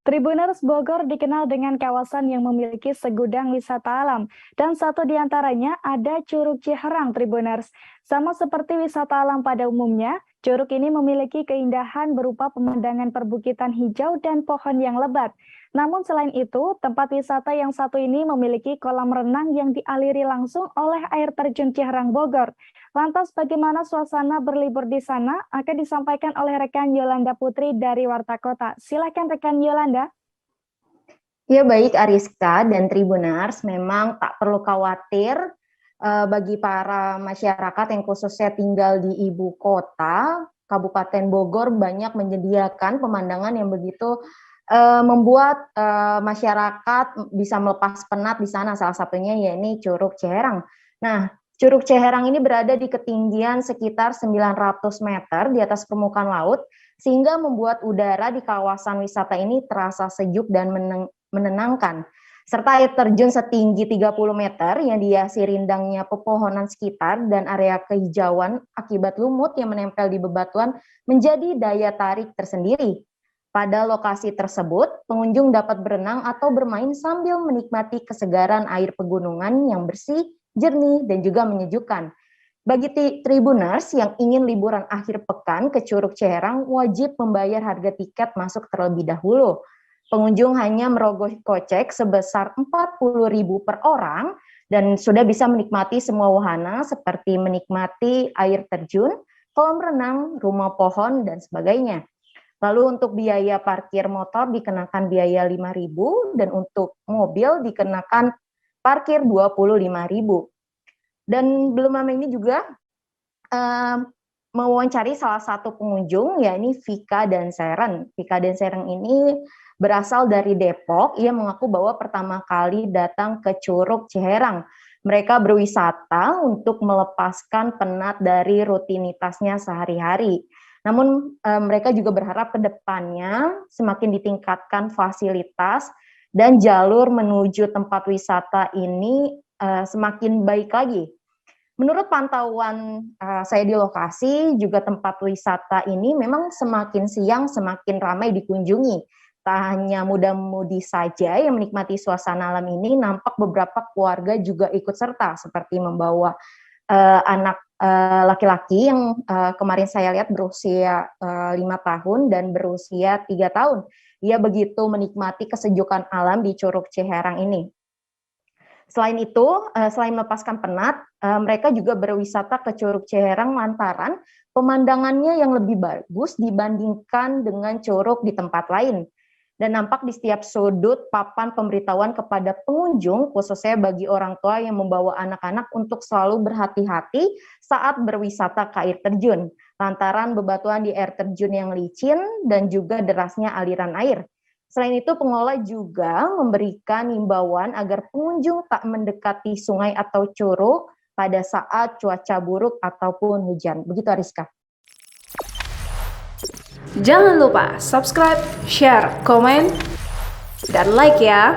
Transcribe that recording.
Tribuners Bogor dikenal dengan kawasan yang memiliki segudang wisata alam, dan satu di antaranya ada Curug Ciherang Tribuners. Sama seperti wisata alam pada umumnya, curug ini memiliki keindahan berupa pemandangan perbukitan hijau dan pohon yang lebat. Namun selain itu, tempat wisata yang satu ini memiliki kolam renang yang dialiri langsung oleh air terjun Ciherang Bogor. Lantas bagaimana suasana berlibur di sana akan disampaikan oleh rekan Yolanda Putri dari Warta Kota. Silakan rekan Yolanda. Ya baik Ariska dan Tribuners, memang tak perlu khawatir bagi para masyarakat yang khususnya tinggal di ibu kota, Kabupaten Bogor banyak menyediakan pemandangan yang begitu membuat masyarakat bisa melepas penat di sana. Salah satunya yakni Curug Ciherang. Nah, Curug Ciherang ini berada di ketinggian sekitar 900 meter di atas permukaan laut, sehingga membuat udara di kawasan wisata ini terasa sejuk dan menenangkan. Serta air terjun setinggi 30 meter yang dihiasi rindangnya pepohonan sekitar dan area kehijauan akibat lumut yang menempel di bebatuan menjadi daya tarik tersendiri. Pada lokasi tersebut, pengunjung dapat berenang atau bermain sambil menikmati kesegaran air pegunungan yang bersih, jernih, dan juga menyejukkan. Bagi Tribuners yang ingin liburan akhir pekan ke Curug Ciherang, wajib membayar harga tiket masuk terlebih dahulu. Pengunjung hanya merogoh kocek sebesar Rp40.000 per orang dan sudah bisa menikmati semua wahana seperti menikmati air terjun, kolam renang, rumah pohon, dan sebagainya. Lalu untuk biaya parkir motor dikenakan biaya Rp5.000 dan untuk mobil dikenakan parkir Rp25.000. Dan belum lama ini juga mewawancari salah satu pengunjung, yakni Vika Danseren. Vika Danseren ini berasal dari Depok. Ia mengaku bahwa pertama kali datang ke Curug Ciherang. Mereka berwisata untuk melepaskan penat dari rutinitasnya sehari-hari. Namun mereka juga berharap ke depannya semakin ditingkatkan fasilitas dan jalur menuju tempat wisata ini semakin baik lagi. Menurut pantauan saya di lokasi, juga tempat wisata ini memang semakin siang semakin ramai dikunjungi. Tak hanya muda-mudi saja yang menikmati suasana alam ini, nampak beberapa keluarga juga ikut serta, seperti membawa anak laki-laki yang kemarin saya lihat berusia 5 tahun dan berusia 3 tahun. Ia begitu menikmati kesejukan alam di Curug Ciherang ini. Selain itu, selain melepaskan penat, mereka juga berwisata ke Curug Ciherang lantaran pemandangannya yang lebih bagus dibandingkan dengan curug di tempat lain. Dan nampak di setiap sudut papan pemberitahuan kepada pengunjung, khususnya bagi orang tua yang membawa anak-anak untuk selalu berhati-hati saat berwisata ke air terjun, lantaran bebatuan di air terjun yang licin dan juga derasnya aliran air. Selain itu, pengelola juga memberikan himbauan agar pengunjung tak mendekati sungai atau curug pada saat cuaca buruk ataupun hujan. Begitu, Ariska. Jangan lupa subscribe, share, komen, dan like ya.